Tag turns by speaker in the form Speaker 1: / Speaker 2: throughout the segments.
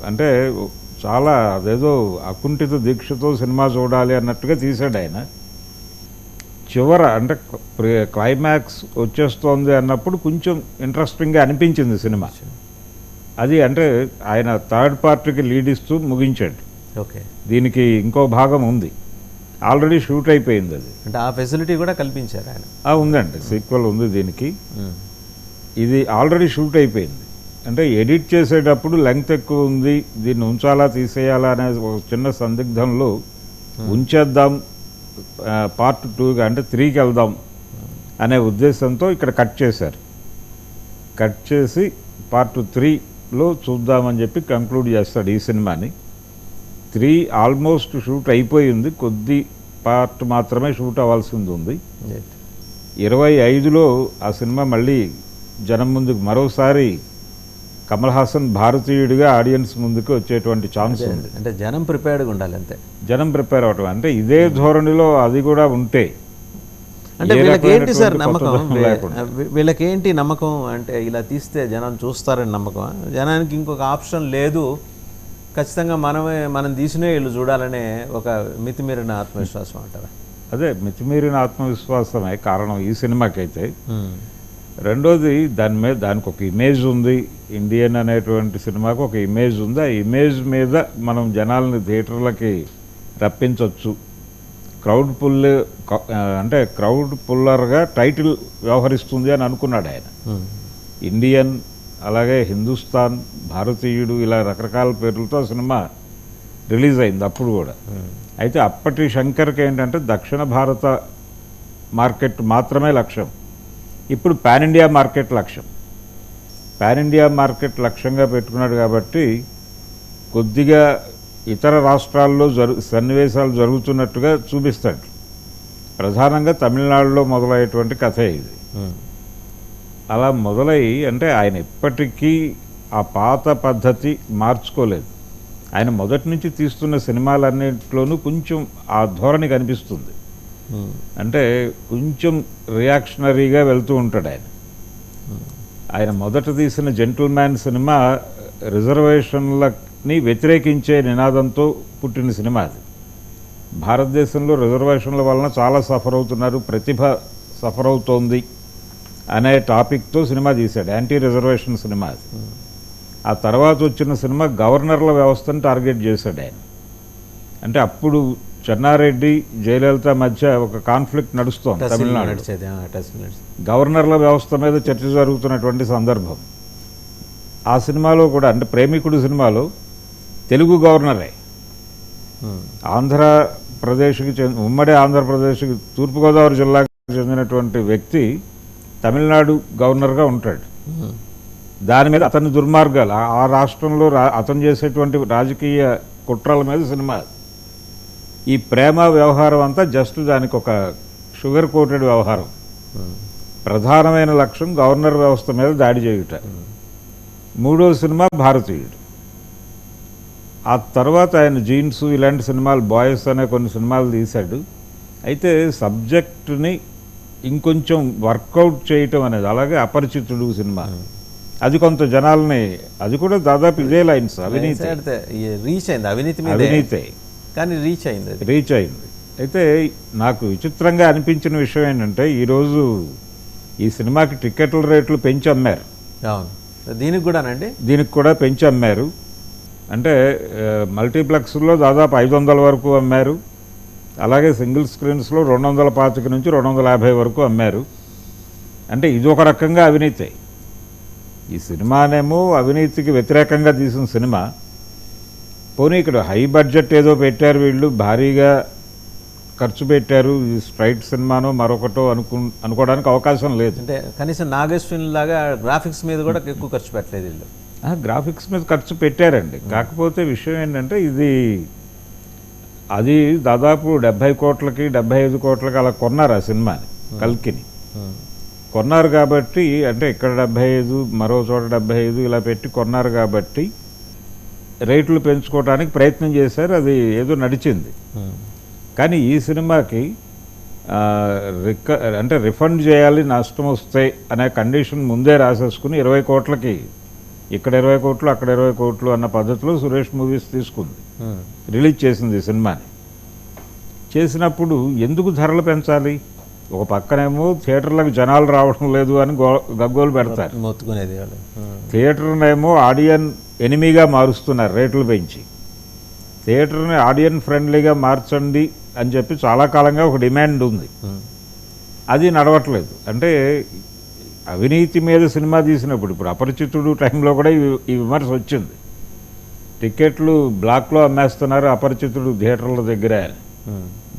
Speaker 1: అంటే చాలా అదేదో అకుంఠిత దీక్షతో సినిమా చూడాలి అన్నట్టుగా తీశాడు ఆయన. చివర అంటే క్లైమాక్స్ వచ్చేస్తోంది అన్నప్పుడు కొంచెం ఇంట్రెస్టింగ్గా అనిపించింది సినిమా. అది అంటే ఆయన థర్డ్ పార్ట్కి లీడ్ ఇస్తూ ముగించాడు.
Speaker 2: ఓకే,
Speaker 1: దీనికి ఇంకో భాగం ఉంది, ఆల్రెడీ షూట్ అయిపోయింది. అది
Speaker 2: అంటే ఆ ఫెసిలిటీ కూడా కల్పించారు ఆయన.
Speaker 1: ఉందండి, సీక్వెల్ ఉంది దీనికి. ఇది ఆల్రెడీ షూట్ అయిపోయింది. అంటే ఎడిట్ చేసేటప్పుడు లెంగ్త్ ఎక్కువ ఉంది, దీన్ని ఉంచాలా తీసేయాలా అనే ఒక చిన్న సందిగ్ధంలో ఉంచేద్దాం, పార్ట్ 2గా అంటే 3కి వెళ్దాం అనే ఉద్దేశంతో ఇక్కడ కట్ చేశారు. కట్ చేసి పార్ట్ 3లో చూద్దామని చెప్పి కంక్లూడ్ చేస్తాడు ఈ సినిమాని. 3 ఆల్మోస్ట్ షూట్ అయిపోయింది, కొద్ది పార్ట్ మాత్రమే షూట్ అవ్వాల్సింది ఉంది. 25లో ఆ సినిమా మళ్ళీ జనం ముందుకు మరోసారి కమల్ హాసన్ భారతీయుడిగా ఆడియన్స్ ముందుకు వచ్చేటువంటి ఛాన్స్ ఉంది.
Speaker 2: అంటే జనం ప్రిపేర్డ్గా ఉండాలి అంతే.
Speaker 1: జనం ప్రిపేర్ అవటం అంటే ఇదే ధోరణిలో అది కూడా ఉంటే
Speaker 2: అంటే వీళ్ళకి ఏంటి సార్ నమ్మకం, వీళ్ళకి ఏంటి నమ్మకం అంటే ఇలా తీస్తే జనం చూస్తారని నమ్మకం. జనానికి ఇంకొక ఆప్షన్ లేదు, ఖచ్చితంగా మనం తీసినే వీళ్ళు చూడాలనే ఒక మితిమీరిన ఆత్మవిశ్వాసం అంటారా?
Speaker 1: అదే మితిమీరిన ఆత్మవిశ్వాసమే కారణం ఈ సినిమాకైతే. రెండోది దానికి ఒక ఇమేజ్ ఉంది, ఇండియన్ అనేటువంటి సినిమాకు ఒక ఇమేజ్ ఉంది. ఆ ఇమేజ్ మీద మనం జనాలని థియేటర్లకి రప్పించవచ్చు. క్రౌడ్ పుల్లర్గా టైటిల్ వ్యవహరిస్తుంది అని అనుకున్నాడు ఆయన. ఇండియన్, అలాగే హిందుస్థాన్, భారతీయుడు, ఇలా రకరకాల పేర్లతో సినిమా రిలీజ్ అయింది అప్పుడు కూడా. అయితే అప్పటి శంకర్కి ఏంటంటే దక్షిణ భారత మార్కెట్ మాత్రమే లక్ష్యం. ఇప్పుడు పాన్ ఇండియా మార్కెట్ లక్ష్యం. పాన్ ఇండియా మార్కెట్ లక్ష్యంగా పెట్టుకున్నాడు కాబట్టి కొద్దిగా ఇతర రాష్ట్రాల్లో సన్నివేశాలు జరుగుతున్నట్టుగా చూపిస్తాడు. ప్రధానంగా తమిళనాడులో మొదలయ్యేటువంటి కథ ఇది. అలా మొదలై అంటే ఆయన ఇప్పటికీ ఆ పాత పద్ధతి మార్చుకోలేదు. ఆయన మొదటి నుంచి తీస్తున్న సినిమాలన్నింటిలోనూ కొంచెం ఆ ధోరణి కనిపిస్తుంది. అంటే కొంచెం రియాక్షనరీగా వెళ్తూ ఉంటాడు ఆయన. ఆయన మొదట తీసిన జెంటిల్మ్యాన్ సినిమా రిజర్వేషన్లని వ్యతిరేకించే నినాదంతో పుట్టిన సినిమా అది. భారతదేశంలో రిజర్వేషన్ల వలన చాలా సఫర్ అవుతున్నారు, ప్రతిభ సఫర్ అవుతోంది అనే టాపిక్తో సినిమా తీశాడు, యాంటీ రిజర్వేషన్ సినిమా అది. ఆ తర్వాత వచ్చిన సినిమా గవర్నర్ల వ్యవస్థను టార్గెట్ చేశాడు ఆయన. అంటే అప్పుడు చెన్నారెడ్డి, జయలలిత మధ్య ఒక కాన్ఫ్లిక్ట్ నడుస్తోంది తమిళనాడు. గవర్నర్ల వ్యవస్థ మీద చర్చ జరుగుతున్నటువంటి సందర్భం. ఆ సినిమాలో కూడా అంటే ప్రేమికుడు సినిమాలో తెలుగు గవర్నరే, ఆంధ్రప్రదేశ్కి ఉమ్మడి ఆంధ్రప్రదేశ్కి తూర్పుగోదావరి జిల్లాకు చెందినటువంటి వ్యక్తి తమిళనాడు గవర్నర్గా ఉంటాడు. దాని మీద అతని దుర్మార్గాలు, ఆ రాష్ట్రంలో అతను చేసేటువంటి రాజకీయ కుట్రల మీద సినిమా. ఈ ప్రేమ వ్యవహారం అంతా జస్ట్ దానికి ఒక షుగర్ కోటెడ్ వ్యవహారం. ప్రధానమైన లక్ష్యం గవర్నర్ వ్యవస్థ మీద దాడి చేయుట. మూడో సినిమా భారతీయుడు. ఆ తర్వాత ఆయన జీన్స్ ఇలాంటి సినిమాలు, బాయ్స్ అనే కొన్ని సినిమాలు తీశాడు. అయితే సబ్జెక్టుని ఇంకొంచెం వర్కౌట్ చేయటం అనేది, అలాగే అపరిచితుడు సినిమా, అది కొంత జనాల్ని, అది కూడా దాదాపు ఇదే లైన్స్, అవినీతి
Speaker 2: రీచ్ అయింది,
Speaker 1: అవినీతి
Speaker 2: కానీ రీచ్
Speaker 1: అయింది. అయితే నాకు విచిత్రంగా అనిపించిన విషయం ఏంటంటే ఈరోజు ఈ సినిమాకి టికెట్ల రేట్లు పెంచి అమ్మారు.
Speaker 2: దీనికి కూడానండి,
Speaker 1: దీనికి కూడా పెంచి అమ్మారు. అంటే మల్టీప్లెక్స్లో దాదాపు 500 వరకు అమ్మారు, అలాగే సింగిల్ స్క్రీన్స్లో 225 నుంచి 250 వరకు అమ్మారు. అంటే ఇది ఒక రకంగా అవినీతి. ఈ సినిమానేమో అవినీతికి వ్యతిరేకంగా తీసిన సినిమా. పోనీ ఇక్కడ హై బడ్జెట్ ఏదో పెట్టారు, వీళ్ళు భారీగా ఖర్చు పెట్టారు, ఈ స్ట్రైట్ సినిమానో మరొకటో అనుకోవడానికి అవకాశం లేదు.
Speaker 2: అంటే కనీసం నాగేశ్వరి లాగా గ్రాఫిక్స్ మీద కూడా ఎక్కువ ఖర్చు పెట్టలేదు వీళ్ళు.
Speaker 1: గ్రాఫిక్స్ మీద ఖర్చు పెట్టారండి. కాకపోతే విషయం ఏంటంటే అది దాదాపు 70 కోట్లకి 75 కోట్లకి అలా కొన్నారు ఆ సినిమాని, కల్కిని కొన్నారు కాబట్టి. అంటే ఇక్కడ 75, మరో చోట 75 ఇలా పెట్టి కొన్నారు కాబట్టి రేట్లు పెంచుకోవడానికి ప్రయత్నం చేశారు, అది ఏదో నడిచింది. కానీ ఈ సినిమాకి రిఫండ్ చేయాలి నష్టం వస్తే అనే కండిషన్ ముందే రాసేసుకుని 20 కోట్లకి ఇక్కడ 20 కోట్లు అక్కడ 20 కోట్లు అన్న పద్ధతిలో సురేష్ మూవీస్ తీసుకుంది, రిలీజ్ చేసింది సినిమాని. చేసినప్పుడు ఎందుకు ధరలు పెంచాలి? ఒక పక్కనేమో థియేటర్లకు జనాలు రావడం లేదు అని గగ్గోలు పెడతారు,
Speaker 2: మొత్తుకునేది.
Speaker 1: థియేటర్నేమో ఆడియన్ ఎనిమీగా మారుస్తున్నారు రేట్లు పెంచి. థియేటర్ని ఆడియన్ ఫ్రెండ్లీగా మార్చండి అని చెప్పి చాలా కాలంగా ఒక డిమాండ్ ఉంది, అది నడవట్లేదు. అంటే అవినీతి మీద సినిమా తీసినప్పుడు, ఇప్పుడు అపరిచితుడు టైంలో కూడా ఈ విమర్శ వచ్చింది, టికెట్లు బ్లాక్లో అమ్మేస్తున్నారు అపరిచితుడు థియేటర్ల దగ్గర.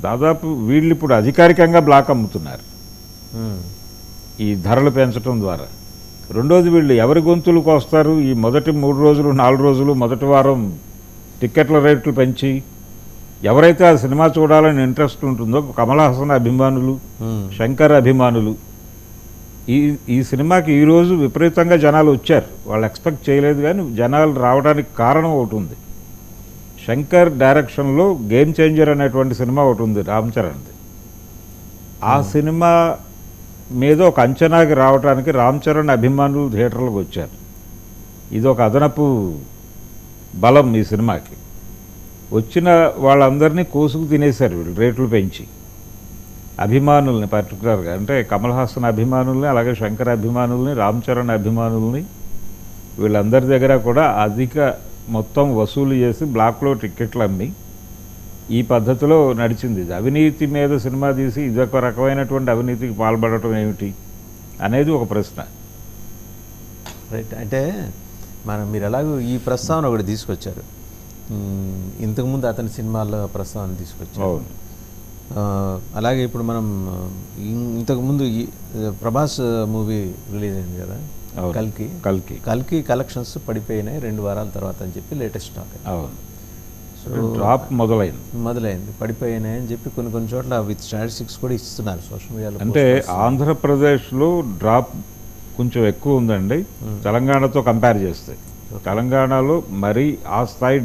Speaker 1: దాదాపు వీళ్ళు ఇప్పుడు అధికారికంగా బ్లాక్ అమ్ముతున్నారు ఈ ధరలు పెంచడం ద్వారా. రెండోది, వీళ్ళు ఎవరి గొంతులకు వస్తారు? ఈ మొదటి 3 రోజులు 4 రోజులు మొదటి వారం టికెట్ల రేట్లు పెంచి ఎవరైతే ఆ సినిమా చూడాలని ఇంట్రెస్ట్ ఉంటుందో, కమల్ హాసన్ అభిమానులు, శంకర్ అభిమానులు, ఈ సినిమాకి ఈరోజు విపరీతంగా జనాలు వచ్చారు. వాళ్ళు ఎక్స్పెక్ట్ చేయలేదు, కానీ జనాలు రావడానికి కారణం ఒకటి ఉంది. శంకర్ డైరెక్షన్లో గేమ్ చేంజర్ అనేటువంటి సినిమా ఒకటి ఉంది రామ్ చరణ్ది. ఆ సినిమా మీద ఒక అంచనాకి రావడానికి రామ్ చరణ్ అభిమానులు థియేటర్లకు వచ్చారు. ఇది ఒక అదనపు బలం ఈ సినిమాకి. వచ్చిన వాళ్ళందరినీ కోసుకు తినేశారు వీళ్ళు రేట్లు పెంచి. అభిమానుల్ని పర్టికులర్గా, అంటే కమల్ హాసన్ అభిమానుల్ని, అలాగే శంకర్ అభిమానుల్ని, రామ్ చరణ్ అభిమానుల్ని, వీళ్ళందరి దగ్గర కూడా అధిక మొత్తం వసూలు చేసి బ్లాక్లో టిక్కెట్లు అమ్మి ఈ పద్ధతిలో నడిచింది. ఇది అవినీతి మీద సినిమా తీసి ఇదొక రకమైనటువంటి అవినీతికి పాల్పడటం ఏమిటి అనేది ఒక ప్రశ్న.
Speaker 2: రైట్. అంటే మీరు ఎలాగో ఈ ప్రస్తావన ఒకటి తీసుకొచ్చారు, ఇంతకుముందు అతని సినిమాల్లో ప్రస్తావన తీసుకొచ్చారు. అలాగే ఇప్పుడు మనం ఇంతకుముందు ప్రభాస్ మూవీ రిలీజ్ అయింది కదా, కల్కి కలెక్షన్స్ పడిపోయినాయి 2 వారాల తర్వాత అని చెప్పి లేటెస్ట్ టాక్.
Speaker 1: సో డ్రాప్ మొదలైంది,
Speaker 2: పడిపోయినాయి అని చెప్పి కొన్ని చోట్ల విత్ స్టాటిస్టిక్స్ కూడా ఇస్తున్నారు సోషల్ మీడియాలో.
Speaker 1: అంటే ఆంధ్రప్రదేశ్లో డ్రాప్ కొంచెం ఎక్కువ ఉందండి తెలంగాణతో కంపేర్ చేస్తే. తెలంగాణలో మరీ ఆ స్థాయి